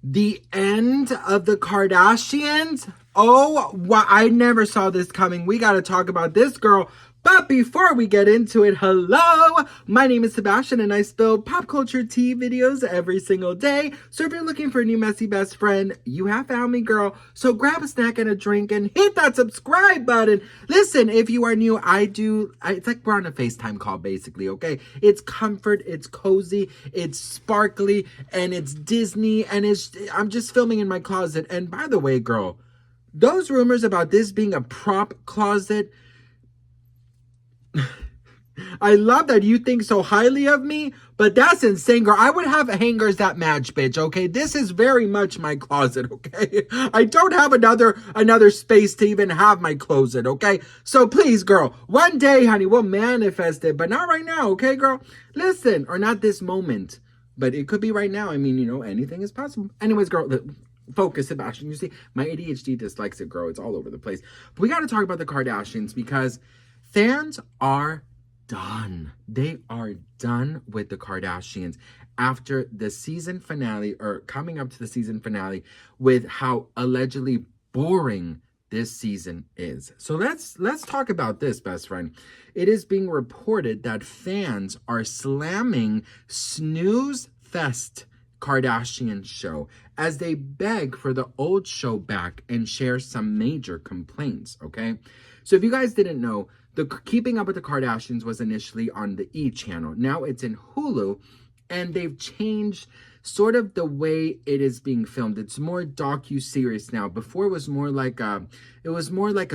The end of the Kardashians? Oh, wow, I never saw this coming. We got to talk about this girl. But before we get into it, hello, my name is Sebastian and I spill pop culture tea videos every single day. So if you're looking for a new messy best friend, you have found me, girl. So grab a snack and a drink and hit that subscribe button. Listen, if you are new, it's like we're on a FaceTime call basically, okay? It's comfort, it's cozy, it's sparkly, and it's Disney, and I'm just filming in my closet. And by the way, girl, those rumors about this being a prop closet, I love that you think so highly of me, but that's insane, girl. I would have hangers that match, bitch, okay? This is very much my closet, okay? I don't have another space to even have my closet, okay? So please, girl, one day, honey, we'll manifest it, but not right now, okay, girl? Listen, or not this moment, but it could be right now. I mean, you know, anything is possible. Anyways, girl, focus, Sebastian. You see, my ADHD dislikes it, girl. It's all over the place. But we got to talk about the Kardashians because fans are done. They are done with the Kardashians after the season finale, or coming up to the season finale, with how allegedly boring this season is. So let's talk about this, best friend. It is being reported that fans are slamming Snooze Fest Kardashian show as they beg for the old show back and share some major complaints, okay? So if you guys didn't know, the Keeping Up with the Kardashians was initially on the E! channel. Now it's in Hulu, and they've changed sort of the way it is being filmed. It's more docu-series now. Before it was more like a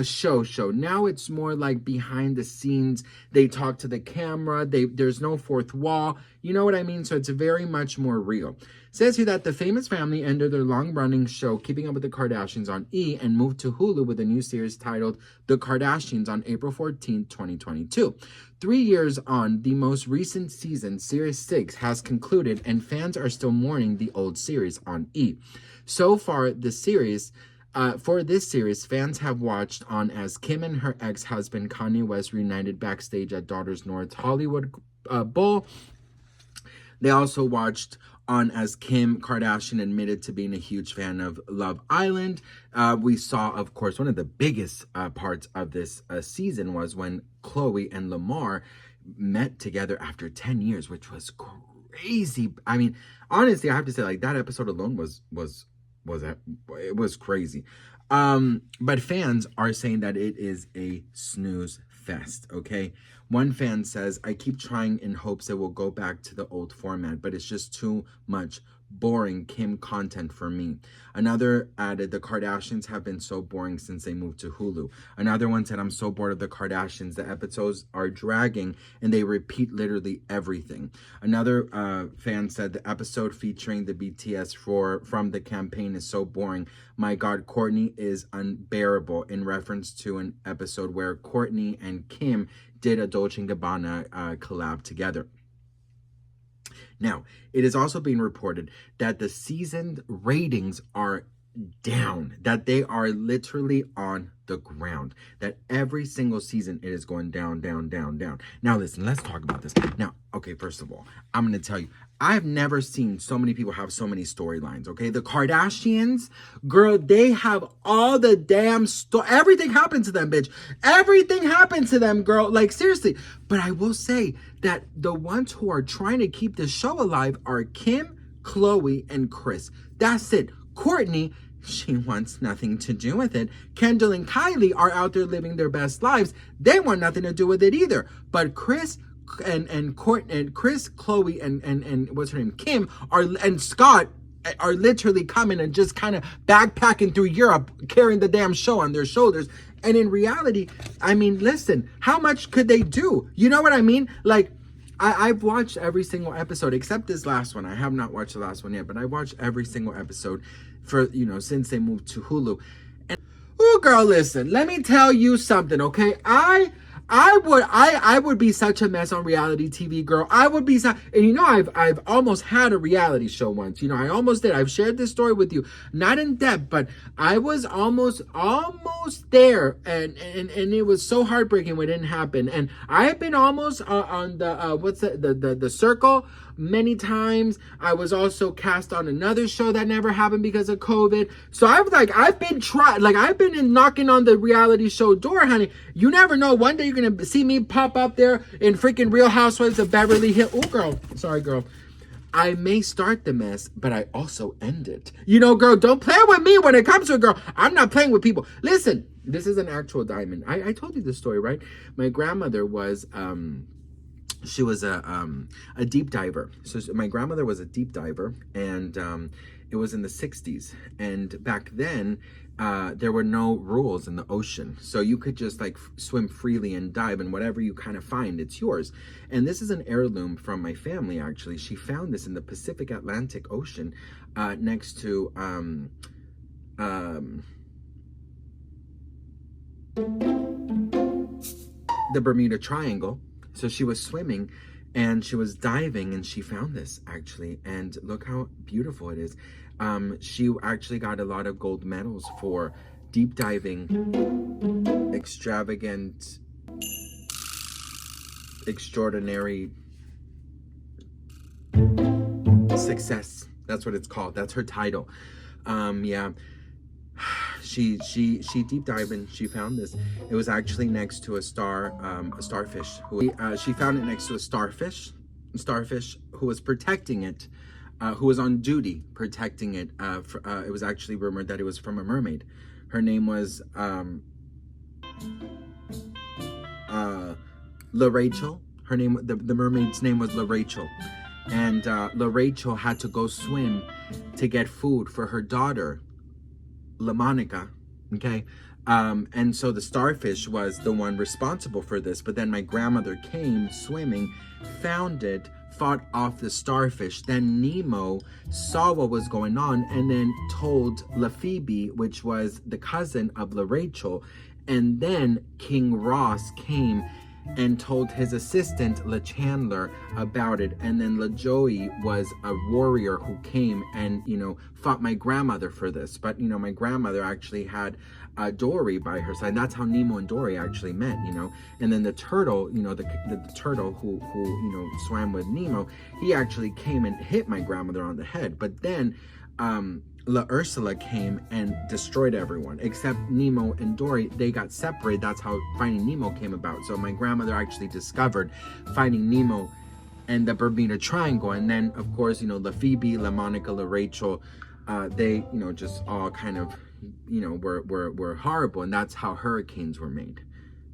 show. Now it's more like behind the scenes. They talk to the camera. There's no fourth wall. You know what I mean? So it's very much more real. It says here that the famous family ended their long-running show Keeping Up with the Kardashians on E! and moved to Hulu with a new series titled The Kardashians on April 14, 2022. 3 years on, the most recent season, Series 6, has concluded, and fans are still mourning the old series on E! So far, for this series, fans have watched on as Kim and her ex-husband Kanye West reunited backstage at Daughters North Hollywood Bowl. They also watched on as Kim Kardashian admitted to being a huge fan of Love Island. We saw, of course, one of the biggest parts of this season was when Khloe and Lamar met together after 10 years, which was crazy. I mean, honestly, I have to say, like, that episode alone was crazy. But fans are saying that it is a snooze fest, okay? One fan says, I keep trying in hopes it will go back to the old format, but it's just too much boring Kim content for me. Another added, the Kardashians have been so boring since they moved to Hulu. Another one said, I'm so bored of the Kardashians. The episodes are dragging and they repeat literally everything. Another fan said, the episode featuring the BTS from the campaign is so boring. My God, Kourtney is unbearable, in reference to an episode where Kourtney and Kim did a Dolce & Gabbana collab together. Now, it is also being reported that the season ratings are down, that they are literally on the ground, that every single season it is going down, down, down, down. Now, listen, let's talk about this. Now, okay, first of all, I'm going to tell you, I've never seen so many people have so many storylines, okay? The Kardashians, girl, they have all the damn everything happened to them, bitch. Everything happened to them, girl. Like, seriously. But I will say that the ones who are trying to keep the show alive are Kim, Khloe, and Kris. That's it. Kourtney, she wants nothing to do with it. Kendall and Kylie are out there living their best lives. They want nothing to do with it either. But Kris and Kris, Khloe, and what's her name, Kim, and Scott are literally coming and just kind of backpacking through Europe, carrying the damn show on their shoulders. And in reality, I mean, listen, how much could they do? You know what I mean? Like, I've watched every single episode except this last one. I have not watched the last one yet, but I watched every single episode for, you know, since they moved to Hulu. And, oh, girl, listen, let me tell you something, okay? I would be such a mess on reality TV, girl. I would be and you know, I've almost had a reality show once. You know, I almost did. I've shared this story with you, not in depth, but I was almost there, and it was so heartbreaking when it didn't happen. And I have been almost on the the circle, many times. I was also cast on another show that never happened because of COVID. So I've been knocking on the reality show door, honey. You never know. One day you're gonna see me pop up there in freaking Real Housewives of Beverly Hills. Oh, girl. Sorry, girl. I may start the mess, but I also end it. You know, girl, don't play with me when it comes to a girl. I'm not playing with people. Listen, this is an actual diamond. I told you this story, right? My grandmother was, she was a deep diver. So my grandmother was a deep diver, and it was in the 60s. And back then, there were no rules in the ocean. So you could just like swim freely and dive, and whatever you kind of find, it's yours. And this is an heirloom from my family, actually. She found this in the Pacific Atlantic Ocean next to the Bermuda Triangle. So she was swimming and she was diving, and she found this, actually. And look how beautiful it is. She actually got a lot of gold medals for deep diving, extravagant, extraordinary success. That's what it's called. That's her title. Yeah. She deep dived and she found this. It was actually next to a starfish. She found it next to a starfish who was protecting it, who was on duty protecting it. It was actually rumored that it was from a mermaid. Her name was La Rachel. Her name, the mermaid's name was La Rachel, and La Rachel had to go swim to get food for her daughter, La Monica, okay? And so the starfish was the one responsible for this, but then my grandmother came swimming, found it, fought off the starfish. Then Nemo saw what was going on and then told La Phoebe, which was the cousin of La Rachel, and then King Ross came and told his assistant La Chandler about it, and then La Joey was a warrior who came and, you know, fought my grandmother for this. But, you know, my grandmother actually had Dory by her side. That's how Nemo and Dory actually met, you know. And then the turtle, you know, the turtle who you know swam with Nemo, he actually came and hit my grandmother on the head. But then La Ursula came and destroyed everyone except Nemo and Dory. They got separated. That's how Finding Nemo came about. So my grandmother actually discovered Finding Nemo and the Bermuda Triangle. And then, of course, you know, La Phoebe, La Monica, La Rachel, they, you know, just all kind of, you know, were horrible. And that's how hurricanes were made.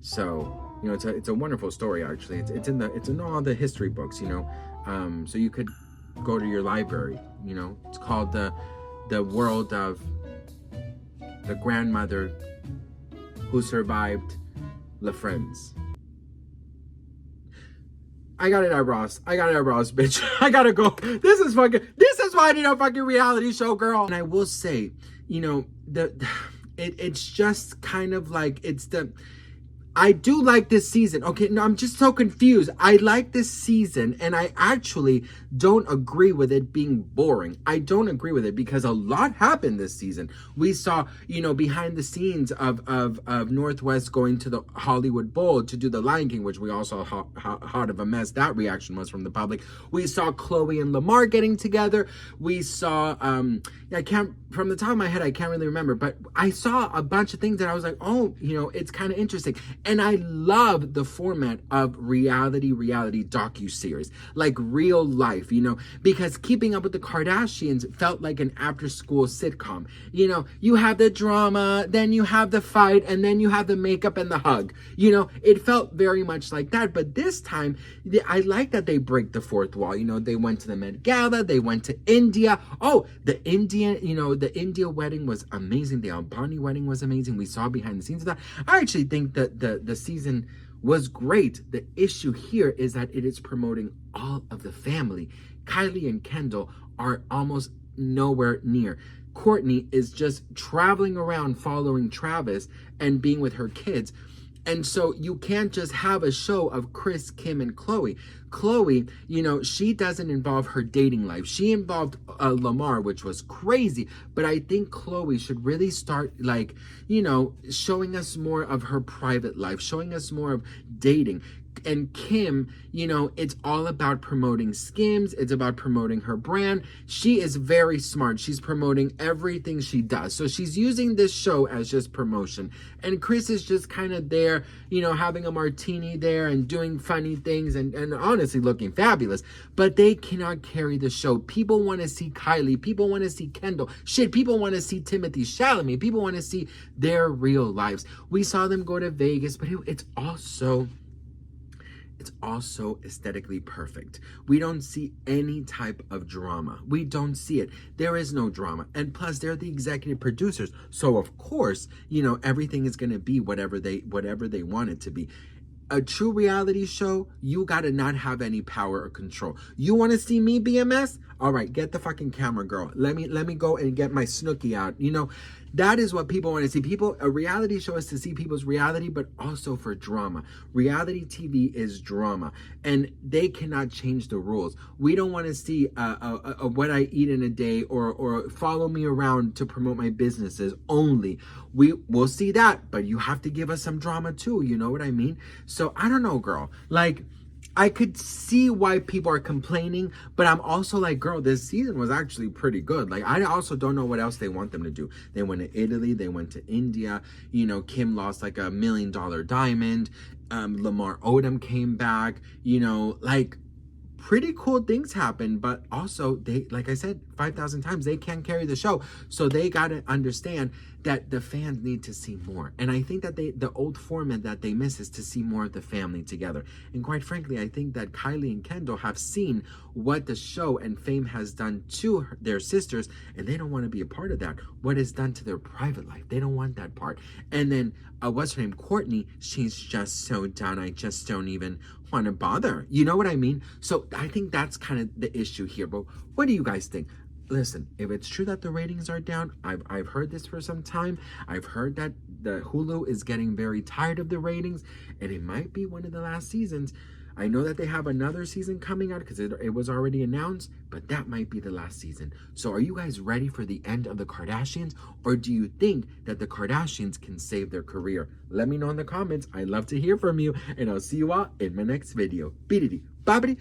So, you know, it's a wonderful story, actually. It's in all the history books, you know. So you could go to your library, you know. It's called the world of the grandmother who survived La Friends. I got it at Ross, bitch. I gotta go. This is why I need a fucking reality show, girl. And I will say, you know, it's just kind of like, I do like this season. Okay, no, I'm just so confused. I like this season, and I actually don't agree with it being boring. I don't agree with it because a lot happened this season. We saw, you know, behind the scenes of Northwest going to the Hollywood Bowl to do the Lion King, which we all saw how hot of a mess that reaction was from the public. We saw Chloe and Lamar getting together. We saw, from the top of my head, I can't really remember, but I saw a bunch of things that I was like, oh, you know, it's kind of interesting. And I love the format of reality docuseries, like real life, you know, because Keeping Up with the Kardashians felt like an after-school sitcom. You know, you have the drama, then you have the fight, and then you have the makeup and the hug. You know, it felt very much like that. But this time, I like that they break the fourth wall. You know, they went to the Met Gala, they went to India. Oh, the India wedding was amazing. The Albani wedding was amazing. We saw behind the scenes of that. I actually think that the season was great. The issue here is that it is promoting all of the family. Kylie and Kendall are almost nowhere near. Kourtney is just traveling around following Travis and being with her kids. And so you can't just have a show of Kris, Kim, and Khloe. Khloe, you know, she doesn't involve her dating life. She involved Lamar, which was crazy. But I think Khloe should really start, like, you know, showing us more of her private life, showing us more of dating. And Kim, you know, it's all about promoting Skims. It's about promoting her brand. She is very smart. She's promoting everything she does. So she's using this show as just promotion. And Kris is just kind of there, you know, having a martini there and doing funny things and honestly looking fabulous. But they cannot carry the show. People want to see Kylie. People want to see Kendall. Shit, people want to see Timothée Chalamet. People want to see their real lives. We saw them go to Vegas, but it's also aesthetically perfect. We don't see any type of drama. We don't see it. There is no drama. And plus, they're the executive producers. So of course, you know, everything is going to be whatever they want it to be. A true reality show, you gotta not have any power or control. You want to see me be a mess? All right, get the fucking camera, girl. Let me go and get my Snooki out. You know, that is what people want to see. A reality show is to see people's reality, but also for drama. Reality TV is drama, and they cannot change the rules. We don't want to see what I eat in a day or follow me around to promote my businesses only. We'll see that, but you have to give us some drama too. You know what I mean? So I don't know, girl. Like, I could see why people are complaining, but I'm also like, girl, this season was actually pretty good. Like, I also don't know what else they want them to do. They went to Italy, they went to India. You know, Kim lost like $1 million diamond. Lamar Odom came back. You know, like, pretty cool things happen, but also they, like I said 5,000 times, they can't carry the show. So they got to understand that the fans need to see more. And I think that the old format that they miss is to see more of the family together. And quite frankly, I think that Kylie and Kendall have seen what the show and Fame has done to their sisters, and they don't want to be a part of that. What is done to their private life, they don't want that part. And then what's her name, Kourtney, she's just so done. I just don't even want to bother. You know what I mean? So I think that's kind of the issue here. But what do you guys think? Listen, if it's true that the ratings are down, I've heard this for some time. I've heard that the Hulu is getting very tired of the ratings, and it might be one of the last seasons. I know that they have another season coming out because it was already announced, but that might be the last season. So are you guys ready for the end of the Kardashians, or do you think that the Kardashians can save their career? Let me know in the comments. I'd love to hear from you, and I'll see you all in my next video. Beedity, bobbity,